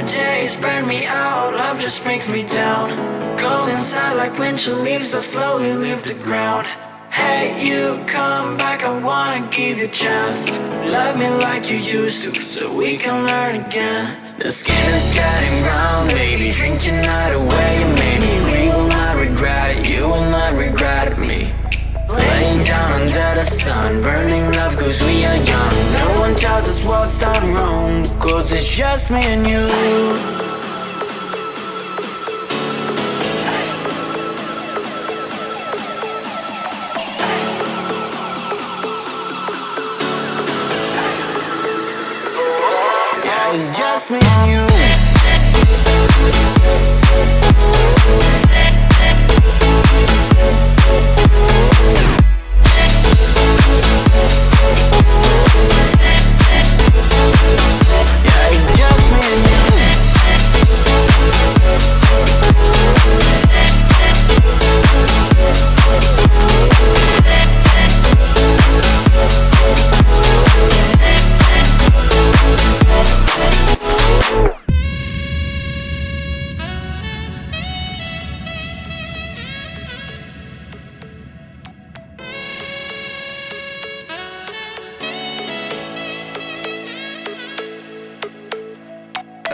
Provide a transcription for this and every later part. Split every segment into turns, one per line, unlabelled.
Summer days burn me out, love just brings me down. Cold inside like winter leaves that slowly leave the ground. Hey, you come back, I wanna give you a chance. Love me like you used to, so we can learn again. The skin is getting brown, baby, drink your night away. Maybe we will not regret it, you will not regret me. Laying down under the sun, burning love cause we are young. No one tells us what's done wrong, cause it's just me and you. It's just me and you. Yeah, it's just me and you.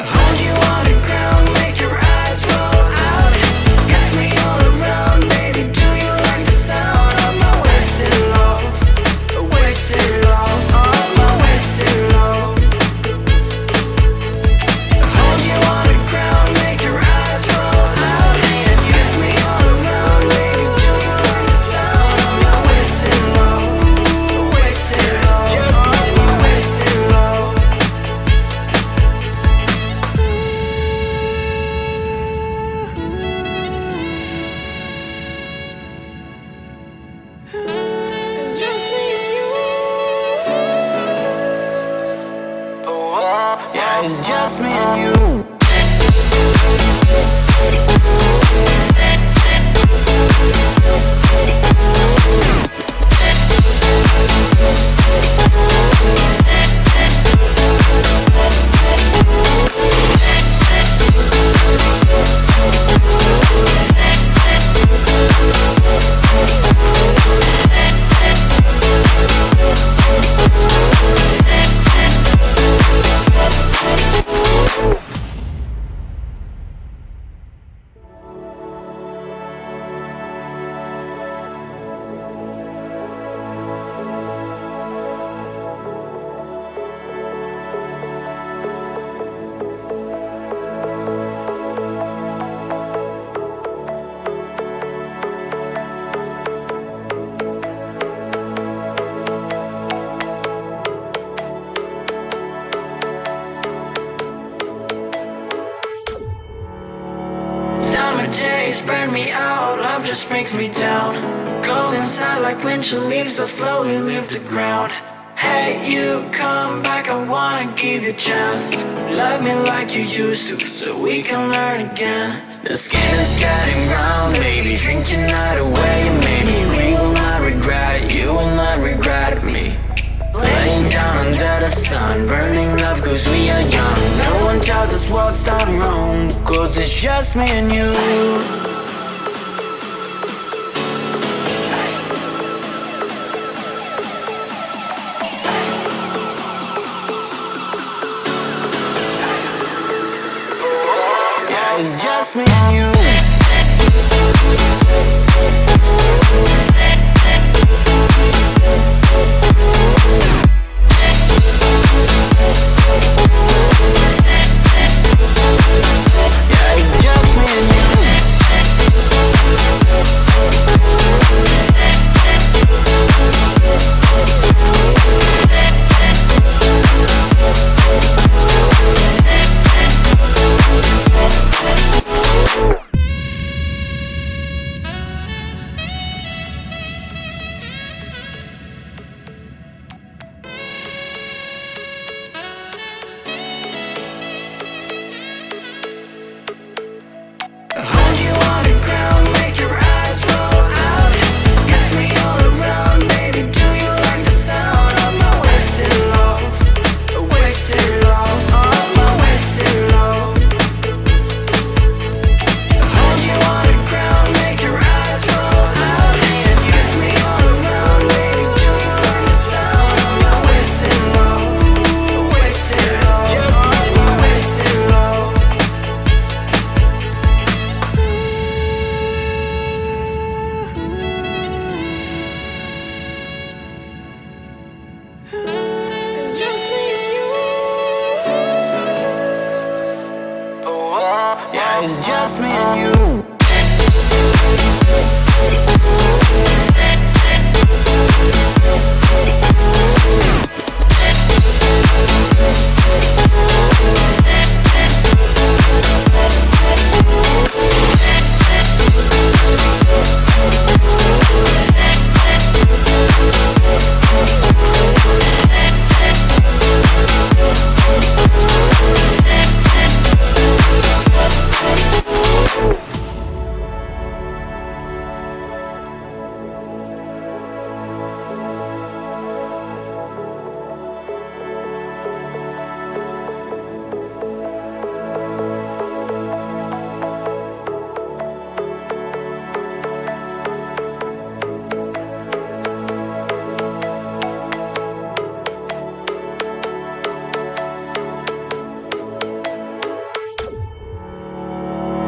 Hold you on the ground, make your eyes roll out. Kiss me all around, baby, do you like the sound of my wasted love? Wasted love, of my wasted love. Hold you on the ground, make your eyes roll out. Kiss me all around, baby, do you like the sound of my wasted love? Wasted love, just of my wasted love. It's just me and you. Yeah, it's just me and you. Summer days burn me out, love just brings me down. Cold inside like winter leaves that slowly leave the ground. Hey, you come back, I wanna give you a chance. Love me like you used to, so we can learn again. The skin is getting brown, baby, drink your night away. Maybe we will not regret it, you will not regret me. Laying down under the sun, burning love cause we are young. No one tells us what's done wrong, cause it's just me and you. Yeah, it's just me and you. Yeah, it's just me and you.
Oh,
Yeah, it's just me and you.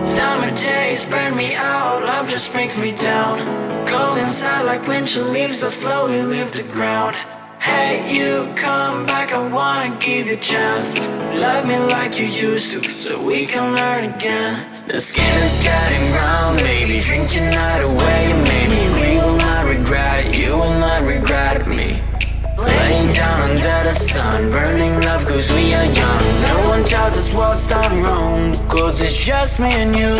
Summer days burn me out, love just brings me down. Cold inside like winter leaves that slowly leave the ground. Hey, you come back, I wanna give you a chance. Love me like you used to, so we can learn again. The skin is getting round, baby, drink your night away. Maybe we will not regret it, you will not regret me. Laying down under the sun, burning love cause we are young. No one tells us what's done wrong, cause it's just me and you.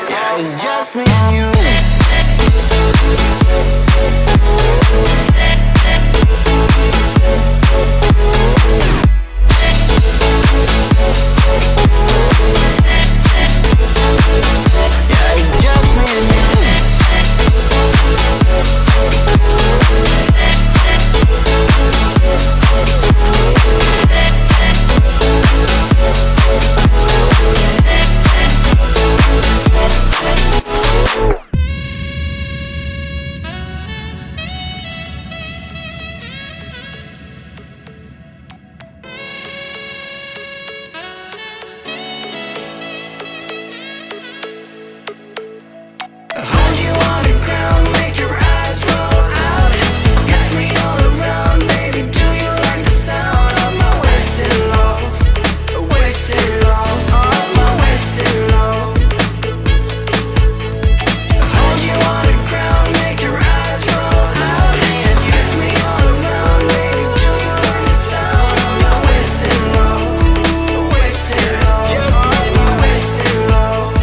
Yeah, it's just me and you. Hold you on the ground, make your eyes roll out. Kiss me all around, baby, do you like the sound of my wasted love? Wasted love, of my wasted love. Hold you on the ground, make your eyes roll out. Kiss me all around, baby, do you like the sound of my wasted love? Wasted love, just of my wasted love.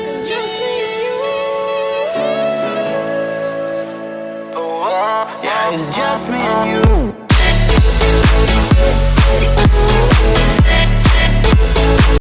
It's just me and you. Yeah, it's just me and you.